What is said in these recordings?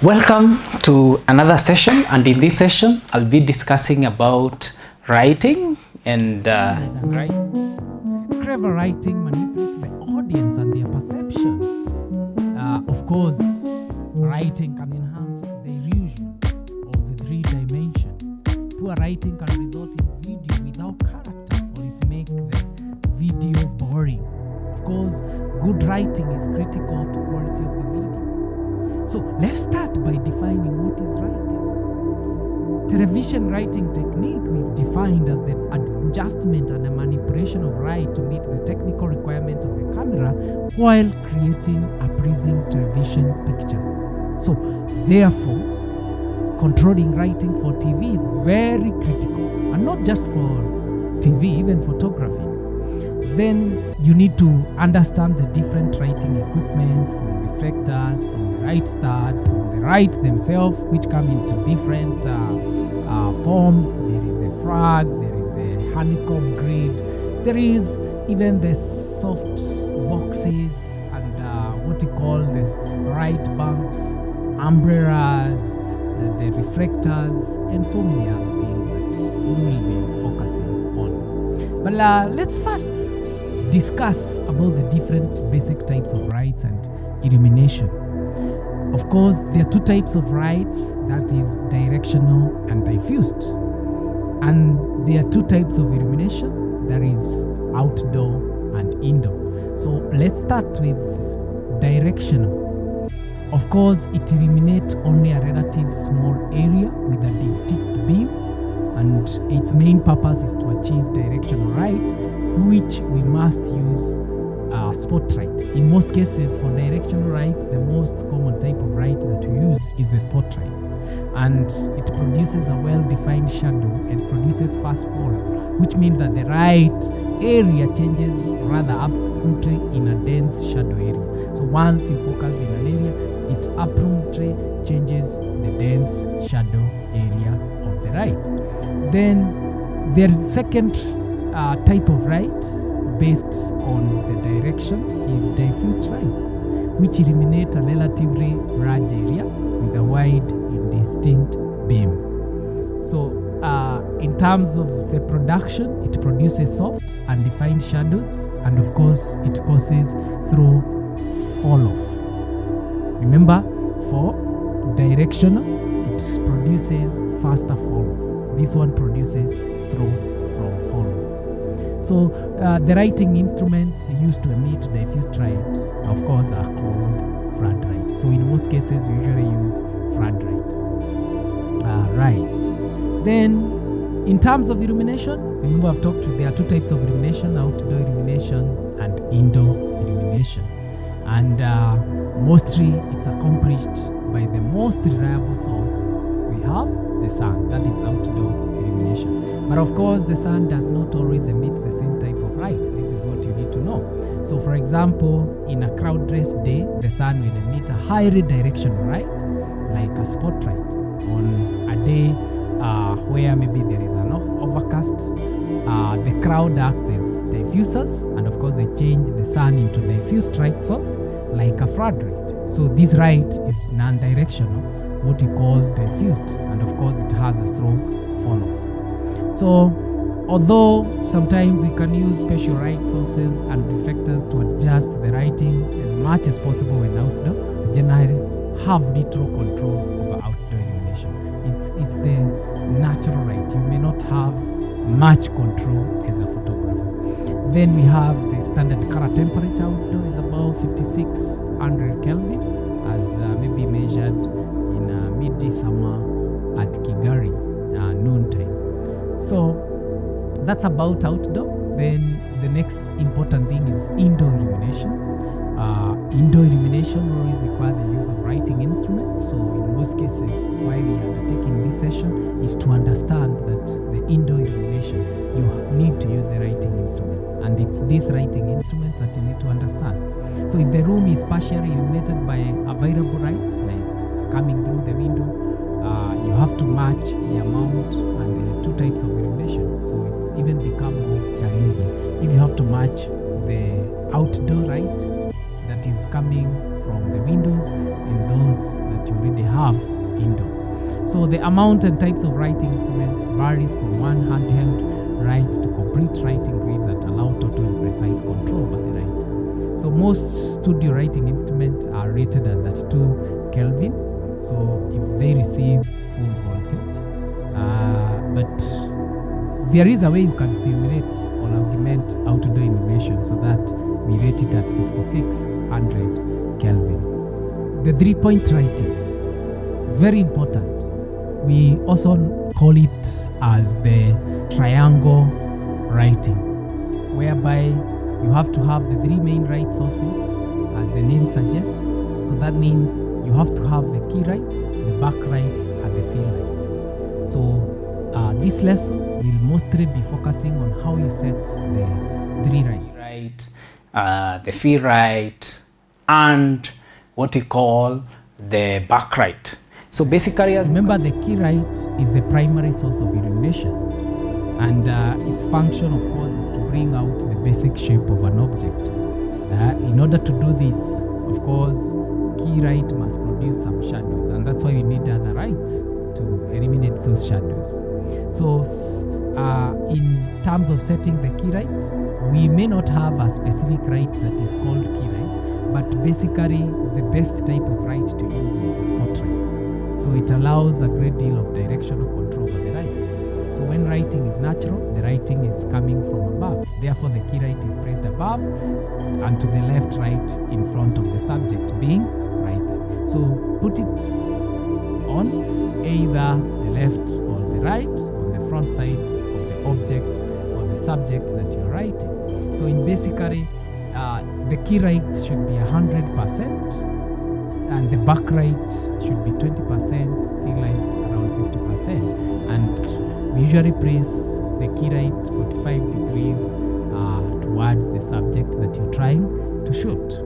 Welcome to another session, and in this session I'll be discussing about writing and Clever writing manipulates the audience and their perception. Of course, writing can enhance the illusion of the three dimension. Poor writing can result in video without character, or it makes the video boring. Of course, good writing is critical to quality of the video. So let's start by defining what is writing. Television writing technique is defined as the adjustment and a manipulation of write to meet the technical requirement of the camera while creating a pleasing television picture. So therefore, controlling writing for TV is very critical, and not just for TV, even photography. Then you need to understand the different writing equipment, from reflectors, from the write stud, from the write themselves, which come into different forms. There is the frag, there is a honeycomb grid, there is even the soft boxes and what you call the write banks, umbrellas, the reflectors, and so many other things that we will be focusing on. But let's first discuss about the different basic types of writes and illumination. Of course, there are two types of writes, that is directional and diffused. And there are two types of illumination, that is outdoor and indoor. So let's start with directional. Of course, it illuminates only a relative small area with a distinct beam, and its main purpose is to achieve directional light, which we must use spotlight. In most cases, for directional light, the most common type of light that we use is the spotlight, and it produces a well-defined shadow and produces fast fall, which means that the light area changes rather abruptly in a dense shadow area. So once you focus in an area, it abruptly changes the dense shadow area of the light. Then the second type of light based on the direction is diffused light, which illuminates a relatively large area with a wide indistinct beam. So in terms of the production, it produces soft and defined shadows, and of course it causes slow fall off. Remember, for directional, it produces faster fall off. This one produces slow fall off. So the writing instrument used to emit diffused light, of course, are called floodlight. So in most cases, we usually use floodlight. Right. Then, in terms of illumination, remember I've talked, there are two types of illumination: outdoor illumination and indoor illumination. And mostly it's accomplished by the most reliable source we have, the sun. That is outdoor illumination. But of course, the sun does not always emit the same type of light. This is what you need to know. So for example, in a cloudless day, the sun will emit a highly directional light, like a spotlight. On a day where maybe there is an overcast, the cloud acts as diffusers, and of course they change the sun into diffused light source, like a floodlight. So this light is non-directional, what we call diffused, and of course it has a slow fall off. So, although sometimes we can use special light sources and reflectors to adjust the lighting as much as possible when outdoor, we generally have little control over outdoor illumination. It's the natural light. You may not have much control as a photographer. Then we have the standard color temperature outdoor is about 5600 Kelvin, as maybe measured in mid-summer at Kigali noon time. So that's about outdoor. Then the next important thing is indoor illumination. Indoor illumination always requires the use of writing instruments. So in most cases, why we are undertaking this session is to understand that the indoor illumination, you need to use a writing instrument. And it's this writing instrument that you need to understand. So if the room is partially illuminated by available light, like coming through the window, you have to match the amount and the two types of illumination. So it's even become more challenging. If you have to match the outdoor light that is coming from the windows and those that you already have indoor. So the amount and types of writing instrument varies from one handheld write to complete writing grid that allow total and precise control over the write. So most studio writing instruments are rated at that 2 Kelvin. So if they receive full voltage, but there is a way you can stimulate or augment outdoor illumination so that we rate it at 5600 Kelvin. The 3-point writing, very important. We also call it as the triangle writing, whereby you have to have the 3 main write sources, as the name suggests. So that means you have to have the key write, the back write, and the fill write. So this lesson will mostly be focusing on how you set the 3 write, the fill write, and what you call the back write. So basically, as remember, the key write is the primary source of illumination, and its function, of course, is to bring out the basic shape of an object. In order to do this, of course, key write must produce some shadows, and that's why we need other writes to eliminate those shadows. So in terms of setting the key write, we may not have a specific write that is called key write, but basically the best type of write to use is the spot write. So it allows a great deal of directional control over the write. So when writing is natural, the writing is coming from above. Therefore, the key write is placed above and to the left, right in front of the subject being written. So put it on either the left or the right, on the front side of the object or the subject that you're writing. So in basically, the key write should be 100%, and the back write should be 20%, fill write around 50%. And we usually place the key write 45 degrees towards the subject that you're trying to shoot.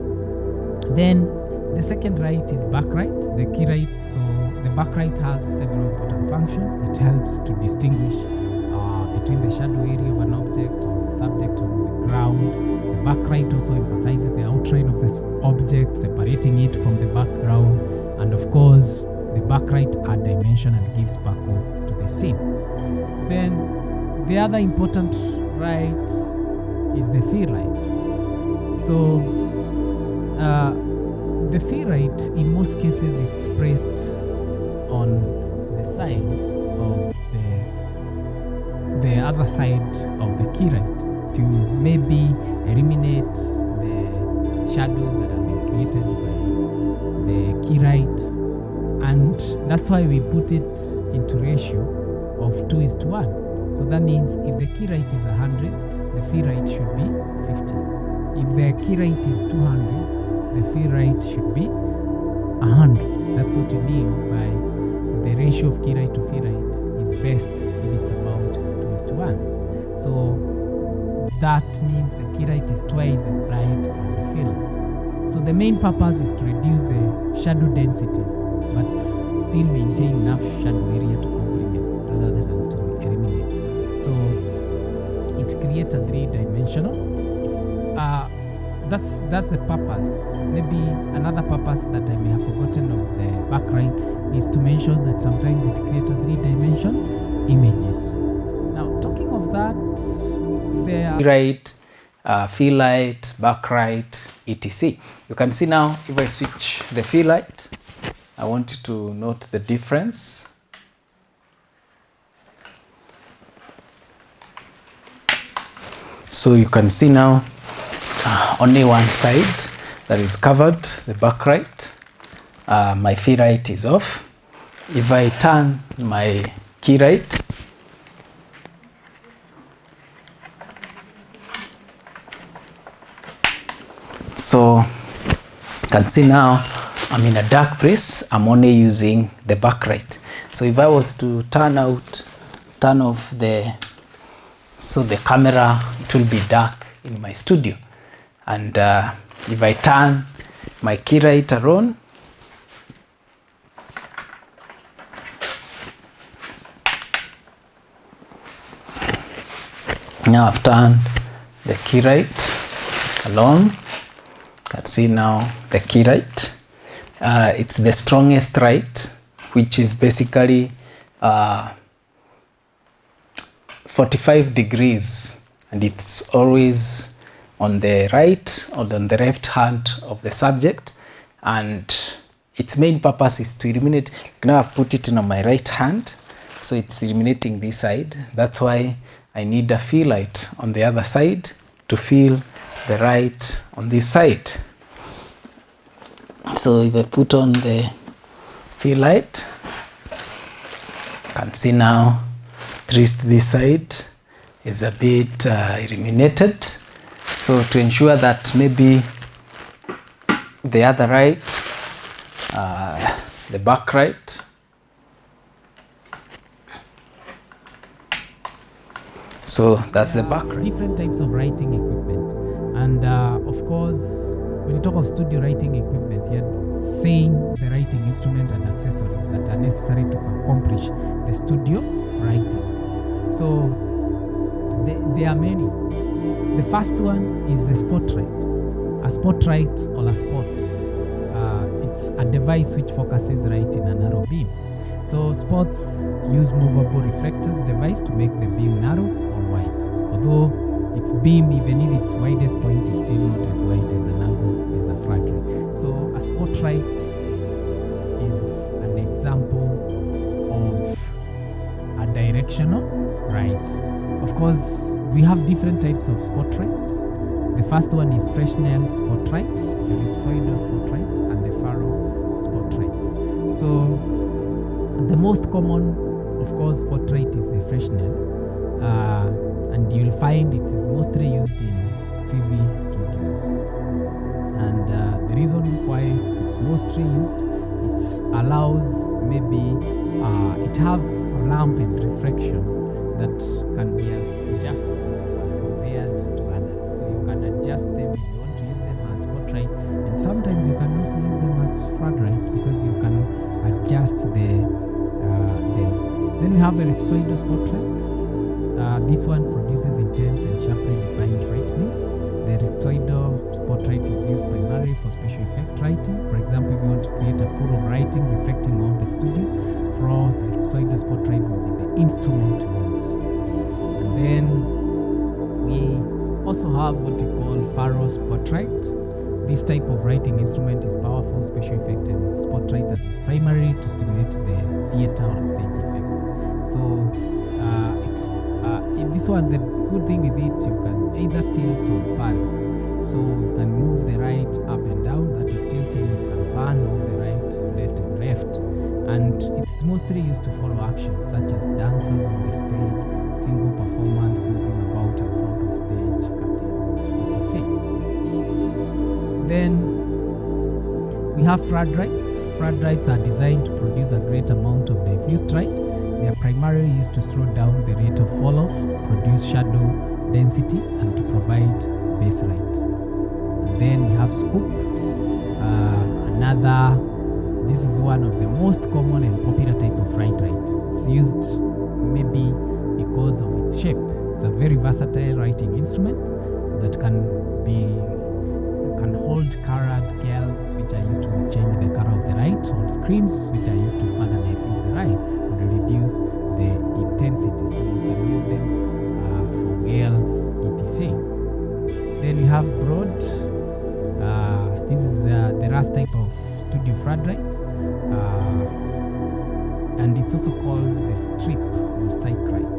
Then the second write is back write, the key write. So the back write has several important functions. It helps to distinguish between the shadow area of an object or the subject on the ground. The back write also emphasizes the outline of this object, separating it from the background. And of course, the back write adds dimension and gives sparkle to the scene. Then the other important write is the fill write. So the fill write, in most cases, it's placed on the side of the other side of the key write to maybe eliminate the shadows that have been created by the key write, and that's why we put it into ratio of 2:1. So that means if the key write is 100, the fill write should be 50. If the key write is 200, the fill write should be 100. That's what you mean by the ratio of key write to fill write is best if it's about 2:1. So that means the key write is twice as bright as the fill write. So the main purpose is to reduce the shadow density, but still maintain enough shadow area to complement rather than to eliminate. So it creates a 3-dimensional. That's the purpose. Maybe another purpose that I may have forgotten of the back write is to mention that sometimes it creates a 3-dimension images. Now, talking of that, there write, fill write, back write, etc. You can see now, if I switch the fill write, I want you to note the difference. So you can see now only one side that is covered, the back write. My fill write is off. If I turn my key write, so you can see now I'm in a dark place. I'm only using the back write. So if I was to turn off the camera, it will be dark in my studio. And if I turn my key write on, now I've turned the key write alone. You can see now the key write It's the strongest right, which is basically 45 degrees, and it's always on the right or on the left hand of the subject, and its main purpose is to illuminate. Now I've put it on my right hand, so it's illuminating this side. That's why I need a fill light on the other side to fill the right on this side. So if I put on the fill light, you can see now at least this side is a bit illuminated. So to ensure that maybe the other right, the back right, so that's the back right. Different types of writing equipment, and of course, when you talk of studio writing equipment, you're saying the writing instrument and accessories that are necessary to accomplish the studio writing. So there are many. The first one is the spotlight. A spotlight or a spot. It's a device which focuses right in a narrow beam. So spots use movable reflectors device to make the beam narrow or wide. Although its beam, even if its widest point is still not as wide as an angle as a fragment. So a spotlight is an example of a directional right. Of course, we have different types of spotlight. The first one is Fresnel spotlight, the ellipsoidal spotlight, and the Faro spotlight. So the most common, of course, spotlight is the Fresnel, and you'll find it is mostly used in TV studios. And the reason why it's mostly used, it allows maybe it have lamp and reflection that can be adjusted as compared to others. So you can adjust them if you want to use them as spotlight, and sometimes you can also use them as floodlight because you can adjust them. Then we have the ellipsoidal spotlight. This one produces intense and sharply defined lightning. The ellipsoidal spotlight is used primarily for special effect writing. For example, if you want to create a pool of writing reflecting on the studio, for the ellipsoidal spotlight will be the instrument to use. And then we also have what we call Faro spotlight. This type of writing instrument is powerful special effect and spotlight that is primarily to stimulate the theater or stage effect. So this one, the good thing with it, you can either tilt or pan. So you can move the right up and down, that is tilting. You can pan, move the right, left and left. And it's mostly used to follow action such as dancers on the stage, single performance, moving about in front of stage, etc. Then we have floodlights. Floodlights are designed to produce a great amount of diffused light. They are primarily used to slow down the rate of fall-off, produce shadow density, and to provide base light. And then we have scoop. This is one of the most common and popular type of floodlight. It's used maybe because of its shape. It's a very versatile writing instrument that can hold colored gels, which are used to change the color of the light, or screens, which are used to further diffuse the light and reduce the intensity. So you can use them for gels, etc. Then we have broad. This is the last type of studio floodlight, and it's also called the strip or cyclite.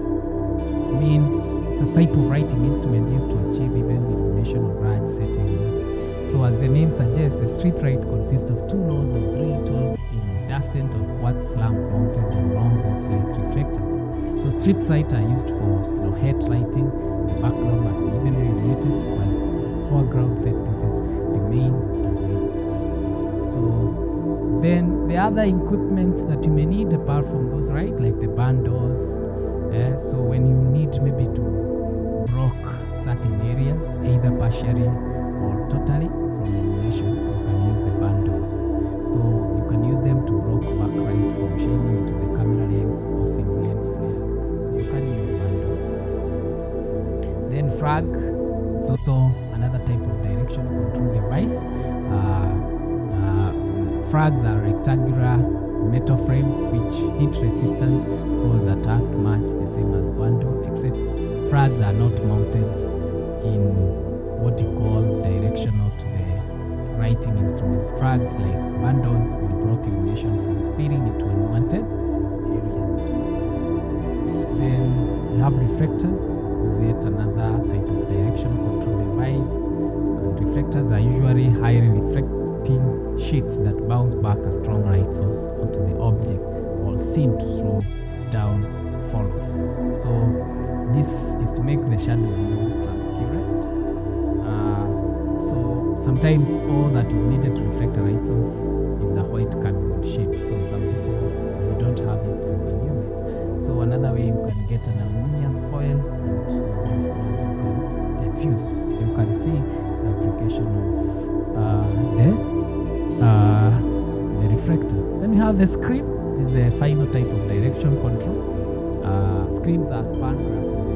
It means it's a type of writing instrument used to achieve even illumination of large settings. So as the name suggests, the strip light consists of two rows of 312 incandescent or quartz lamp mounted on long box-like reflectors. So strip sight are used for silhouette lighting. The background must be evenly illuminated, while foreground set pieces remain unlit. So then the other equipment that you may need apart from those, right, like the band doors. So when you need maybe to block certain areas, either partially or totally from illumination, you can use the band doors. So you can use them to block backlight from shining into the camera lens or single lens flares. So you can use band doors. Then frag, it's also another type of direction control device. frags are rectangular metal frames which heat resistant or that act much the same as bundle, except frags are not mounted in what you call directional to the writing instrument. Frags like bundles will block illumination from spilling into unwanted areas. Then you have reflectors, is yet another type of directional control device. And reflectors are usually highly reflecting sheets that bounce back a strong light source onto the object or scene to slow down fall off. So this is to make the shadow more transparent. So sometimes all that is needed to reflect a light source is a white cardboard sheet. So some people who don't have it, you can use it. So another way you can get an aluminum foil, and of course you can diffuse. So you can see the application of the reflector. Then we have the screen. This is a final type of direction control. Screens are span glass and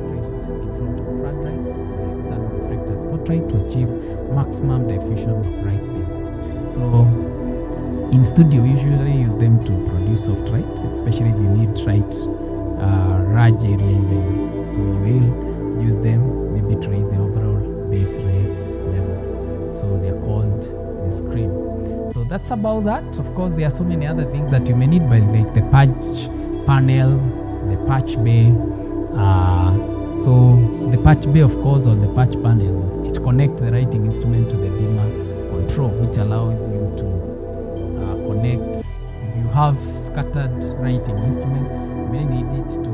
placed in front of floodlights, the external reflector spotlight, to achieve maximum diffusion of light beam. So in studio, we usually use them to produce soft light, especially if you need light large area even. So you will use them maybe to raise the overall base rate level. So they are called the screen. So that's about that. Of course, there are so many other things that you may need, but like the patch panel, the patch bay. So the patch bay, of course, or the patch panel, it connects the writing instrument to the dimmer control, which allows you to connect. If you have scattered writing instrument, you may need it to